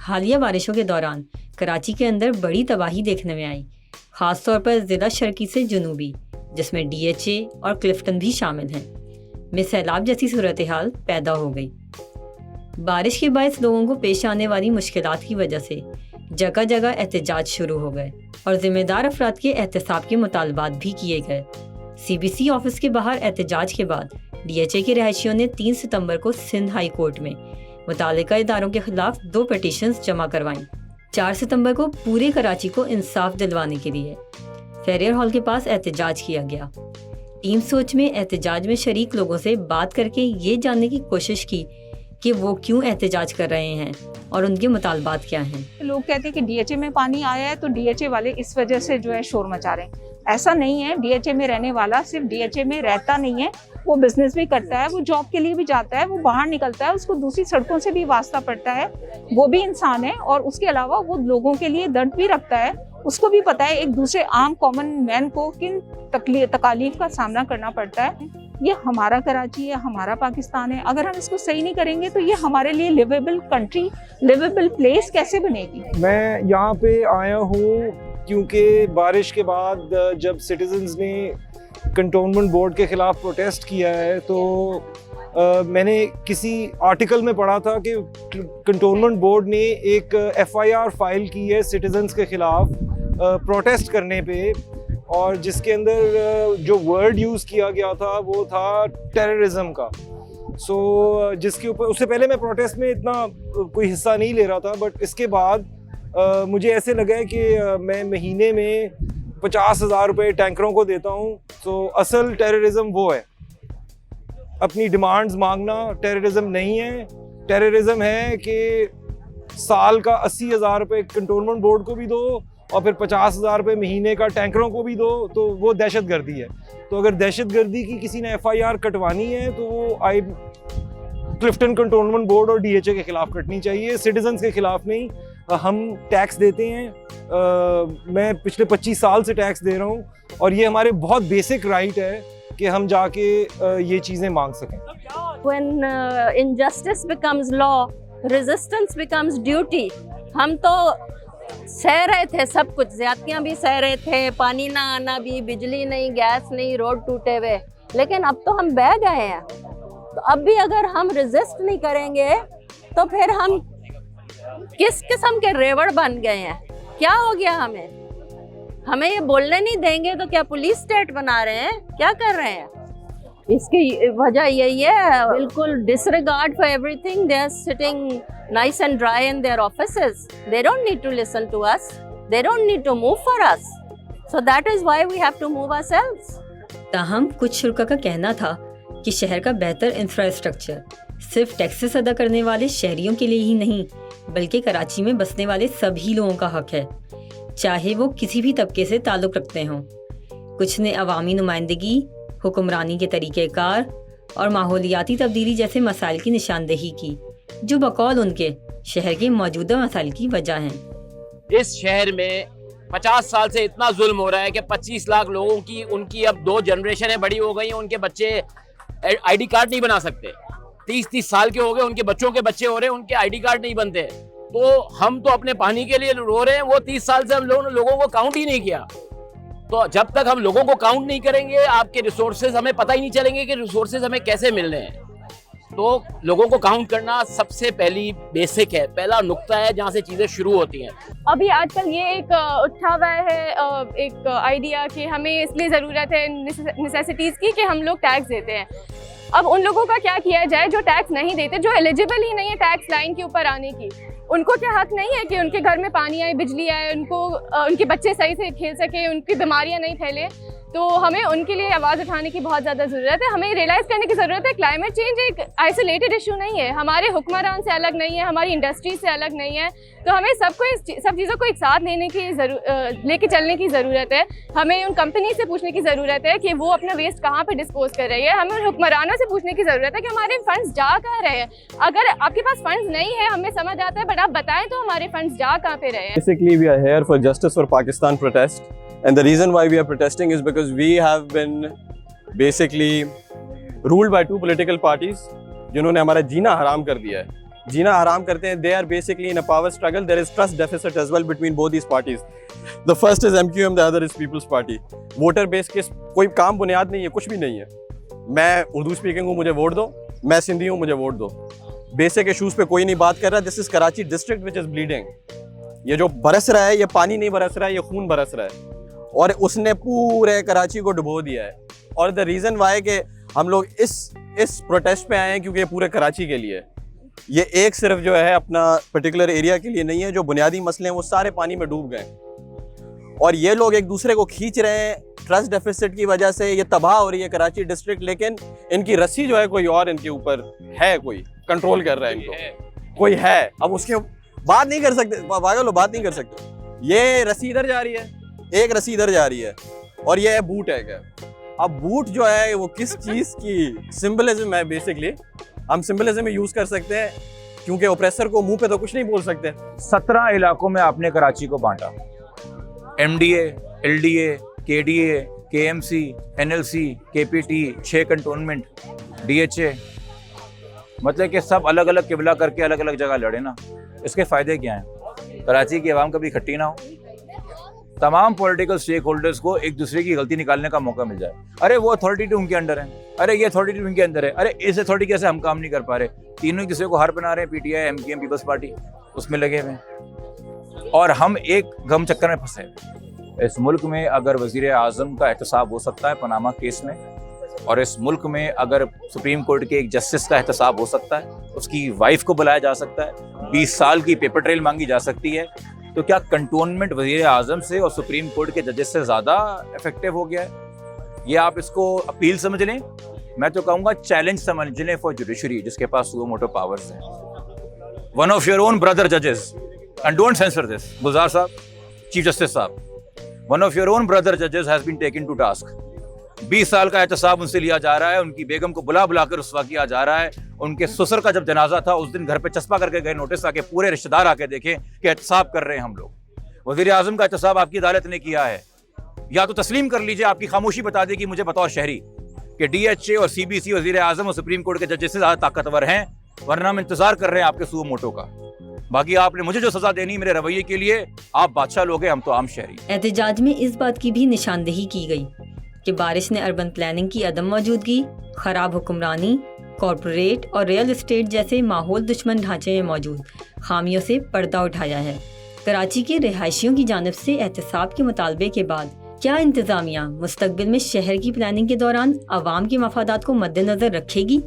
हालिया बारिशों के दौरान कराची के अंदर बड़ी तबाही देखने में आई, ख़ासतौर पर ज़िला शर्की से जुनूबी, जिसमें DHA और क्लिफ्टन भी शामिल हैं, में सैलाब जैसी सूरत हाल पैदा हो गई। बारिश के बायस लोगों को पेश आने वाली मुश्किलात की वजह से जगह जगह एहतजाज शुरू हो गए और ज़िम्मेदार अफराद के एहतसाब के मुतालबात भी किए गए। CBC ऑफिस के बाहर एहतजाज के बाद DHA के रहायशियों ने 3 सितंबर को सिंध हाई कोर्ट में मुतालिका इदारों के खिलाफ 2 पिटीशंस जमा करवाईं। 4 सितंबर को पूरे कराची को इंसाफ दिलवाने के लिए फेरियर हॉल के पास एहतजाज किया गया। टीम सोच में एहतजाज में शरीक लोगों से बात करके ये जानने की कोशिश की कि वो क्यों एहतजाज कर रहे हैं और उनके मुतालबात क्या हैं। लोग कहते हैं कि DHA में पानी आया है तो DHA वाले इस वजह से जो है शोर मचा रहे हैं। ऐसा नहीं है। DHA में रहने वाला सिर्फ DHA में रहता नहीं है, वो बिजनेस भी करता है, वो जॉब के लिए भी जाता है, वो बाहर निकलता है, उसको दूसरी सड़कों से भी वास्ता पड़ता है, वो भी इंसान है। और उसके अलावा वो लोगों के लिए दर्द भी रखता है। उसको भी पता है एक दूसरे आम कॉमन मैन को किन तकालीफ का सामना करना पड़ता है। ये हमारा कराची है, हमारा पाकिस्तान है। अगर हम इसको सही नहीं करेंगे तो ये हमारे लिए लिवेबल कंट्री, लिवेबल प्लेस कैसे बनेगी। मैं यहाँ पे आया हूँ क्योंकि बारिश के बाद जब सिटीजन्स ने कंटोनमेंट बोर्ड के ख़िलाफ़ प्रोटेस्ट किया है तो मैंने किसी आर्टिकल में पढ़ा था कि कंटोनमेंट बोर्ड ने एक FIR फाइल की है सिटीजन्स के ख़िलाफ़ प्रोटेस्ट करने पे, और जिसके अंदर जो वर्ड यूज़ किया गया था वो था टेररिज्म का। जिसके ऊपर उससे पहले मैं प्रोटेस्ट में इतना कोई हिस्सा नहीं ले रहा था, बट इसके बाद मुझे ऐसे लगा है कि मैं महीने में 50,000 रुपये टैंकरों को देता हूँ। तो असल टेररिज्म वो है, अपनी डिमांड्स मांगना टेररिज्म नहीं है। टेररिज्म है कि साल का 80,000 रुपये कंटोनमेंट बोर्ड को भी दो और फिर 50,000 रुपये महीने का टैंकरों को भी दो, तो वो दहशतगर्दी है। तो अगर दहशतगर्दी की किसी ने FIR कटवानी है तो वो क्लिफ्टन कंटोनमेंट बोर्ड और DHA के खिलाफ कटनी चाहिए, सिटीजन्स के खिलाफ नहीं। हम टैक्स देते हैं, मैं पिछले 25 साल से टैक्स दे रहा हूँ, और ये हमारे बहुत बेसिक राइट है कि हम जाके ये चीज़ें मांग सकें। When injustice becomes law, resistance becomes duty. हम तो सह रहे थे सब कुछ, ज्यादतियाँ भी सह रहे थे, पानी ना आना भी, बिजली नहीं, गैस नहीं, रोड टूटे हुए, लेकिन अब तो हम बह गए हैं। तो अब भी अगर हम रेजिस्ट नहीं करेंगे तो फिर हम किस किस्म के रेवड़ बन गए हैं। क्या हो गया हमें ये बोलने नहीं देंगे तो क्या पुलिस स्टेट बना रहे हैं, क्या कर रहे हैं। इसकी वजह यही है, बिल्कुल disregard for everything. They are sitting nice and dry in their offices. They don't need to listen to us. They don't need to move for us. So that is why we have to move ourselves. ताहम कुछ शुरा का कहना था कि शहर का बेहतर infrastructure सिर्फ टैक्सेस अदा करने वाले शहरियों के लिए ही नहीं, बल्कि कराची में बसने वाले सभी लोगों का हक है, चाहे वो किसी भी तबके से ताल्लुक़ रखते हों। कुछ ने अवामी नुमाइंदगी, हुक्मरानी के तरीक़ेकार और माहौलियाती तब्दीली जैसे मसाइल की निशानदेही की, जो बकौल उनके शहर के मौजूदा मसाइल की वजह हैं। इस शहर में 50 साल से इतना जुल्म हो रहा है कि 25 लाख लोगों की उनकी अब 2 जनरेशनें बड़ी हो गई हैं, उनके बच्चे ID कार्ड नहीं बना सकते। 30-30 साल के हो गए, उनके बच्चों के बच्चे हो रहे हैं, उनके ID कार्ड नहीं बनते। तो हम तो अपने पानी के लिए रो रहे हैं, वो 30 साल से हम लोगों को काउंट ही नहीं किया। तो जब तक हम लोगों को काउंट नहीं करेंगे, आपके रिसोर्सेज हमें पता ही नहीं चलेंगे कि रिसोर्सेज हमें कैसे मिल रहे हैं। तो लोगों को काउंट करना सबसे पहली बेसिक है, पहला नुक्ता है जहाँ से चीज़ें शुरू होती हैं। अभी आजकल ये एक उठा हुआ है एक आइडिया कि हमें इसलिए ज़रूरत है नेसेसिटीज़ की कि हम लोग टैक्स देते हैं। अब उन लोगों का क्या किया जाए जो टैक्स नहीं देते, जो एलिजिबल ही नहीं है टैक्स लाइन के ऊपर आने की। उनको क्या हक नहीं है कि उनके घर में पानी आए, बिजली आए, उनके बच्चे सही से खेल सके, उनकी बीमारियां नहीं फैले। तो हमें उनके लिए आवाज़ उठाने की बहुत ज़्यादा ज़रूरत है। हमें रियलाइज़ करने की ज़रूरत है क्लाइमेट चेंज एक आइसोलेटेड इशू नहीं है, हमारे हुक्मरान से अलग नहीं है, हमारी इंडस्ट्री से अलग नहीं है। तो हमें सब चीज़ों को एक साथ लेके चलने की ज़रूरत है। हमें उन कंपनी से पूछने की ज़रूरत है कि वो अपना वेस्ट कहाँ पे डिस्पोज कर रही है। हमें हुक्मरानों से पूछने की ज़रूरत है कि हमारे फंड्स जा कहाँ रहे हैं। अगर आपके पास फंड्स नहीं है, हमें समझ आता है, बट आप बताएं तो हमारे फंड्स जा कहाँ पे रहे हैं। Basically, we are here for Justice for Pakistan protest, and the reason why we are protesting is because we have been basically ruled by 2 political parties जिन्होंने हमारा जीना हराम कर दिया है। जीना हराम करते हैं. They are basically in a power struggle. There is trust deficit as well between both these parties. The first is MQM, the other is People's Party. Voter base के कोई काम बुनियाद नहीं है, कुछ भी नहीं है. मैं उर्दू स्पीकिंग हूँ, मुझे वोट दो. मैं सिंधी हूँ, मुझे वोट दो. बेसिक इशूज पे कोई नहीं बात कर रहा. This is Karachi district which is bleeding. ये जो बरस रहा है, ये पानी नहीं बरस रहा है, ये खून बरस रहा है. और उसने पूरे कराची को डुबो दिया है. और द रीज़न वाई कि हम लोग इस प्रोटेस्ट पे आए हैं क्योंकि ये पूरे कराची के लिए. ये एक सिर्फ जो है अपना पर्टिकुलर एरिया के लिए नहीं है. जो बुनियादी मसले हैं वो सारे पानी में डूब गए. और ये लोग एक दूसरे को खींच रहे हैं. ट्रस्ट डेफिसिट की वजह से ये तबाह हो रही है कराची डिस्ट्रिक्ट. लेकिन इनकी रस्सी जो है कोई और इनके ऊपर है, कोई कंट्रोल कर रहा है इनको, कोई है. अब उसके बात नहीं कर सकते, पागल बात नहीं कर सकते. ये रस्सी इधर जा रही है, एक रस्सी इधर जा रही है, और ये है बूट है क्या. अब बूट जो है वो किस चीज़ की सिंबलिज्म है. बेसिकली हम सिंबलिज्म यूज़ कर सकते हैं क्योंकि ओप्रेसर को मुंह पे तो कुछ नहीं बोल सकते. 17 इलाकों में आपने कराची को बांटा. MDA, LDA, KDA, KMC, NLC, KPT, 6 cantonment, DHA, मतलब कि सब अलग अलग किबला करके अलग अलग जगह लड़े ना. इसके फ़ायदे क्या हैं? कराची की आवाम कभी इकट्ठी ना हो, तमाम पॉलिटिकल स्टेक होल्डर्स को एक दूसरे की गलती निकालने का मौका मिल जाए. अरे वो अथॉरिटी तो उनके अंडर है, अरे ये अथॉरिटी उनके अंदर है, अरे इस अथॉरिटी कैसे हम काम नहीं कर पा रहे. तीनों एक दूसरे को हार बना रहे हैं. PTI, MQM, पीपल्स पार्टी उसमें लगे हुए हैं और हम एक गम चक्कर में फंसे. इस मुल्क में अगर वज़ीर आज़म का एहतसाब हो सकता है पनामा केस में, और इस मुल्क में अगर सुप्रीम कोर्ट के एक जस्टिस का एहतसाब हो सकता है, उसकी वाइफ को बुलाया जा सकता है, 20 साल की पेपर ट्रेल मांगी जा सकती है, तो क्या कंटोनमेंट वज़ीर आज़म से और सुप्रीम कोर्ट के जजेस से ज़्यादा इफेक्टिव हो गया है? ये आप इसको अपील समझ लें, मैं तो कहूँगा चैलेंज समझ लें फॉर जुडिशरी, जिसके पास सुओ मोटो पावर्स हैं. One of your own brother जजेस, and don't censor this, Gulzar साहब, चीफ जस्टिस साहब, one of your own brother जजेस has been taken to task. 20 साल का एहतसाब उनसे लिया जा रहा है. उनकी बेगम को बुला कर रुस्वा किया जा रहा है. उनके ससुर का जब जनाजा था उस दिन घर पे चस्पा करके गए नोटिस, ताकि पूरे रिश्तेदार आके देखें कि एहतसाब कर रहे हैं हम लोग. वज़ीर आज़म का एहतसाब आपकी अदालत ने किया है. या तो तस्लीम कर लीजिए, आपकी खामोशी बता देगी मुझे बतौर शहरी कि DHA और CBC वज़ीर आज़म और सुप्रीम कोर्ट के जजेस से ज़्यादा ताकतवर हैं, वरना हम इंतजार कर रहे हैं आपके सुओ मोटो का. बाकी आपने मुझे जो सजा देनी मेरे रवैये के लिए, आप बादशाह लोग हैं, हम तो आम शहरी. एहतजाज में इस बात की भी निशानदेही की गई कि बारिश ने अर्बन प्लानिंग की अदम मौजूदगी, खराब हुक्मरानी, कॉरपोरेट और रियल एस्टेट जैसे माहौल दुश्मन ढांचे में मौजूद खामियों से पर्दा उठाया है. कराची के रिहायशियों की जानिब से एहतसाब के मुतालबे के बाद क्या इंतज़ामिया मुस्तकबिल में शहर की प्लानिंग के दौरान आवाम के मफादात को मद्देनज़र रखेगी?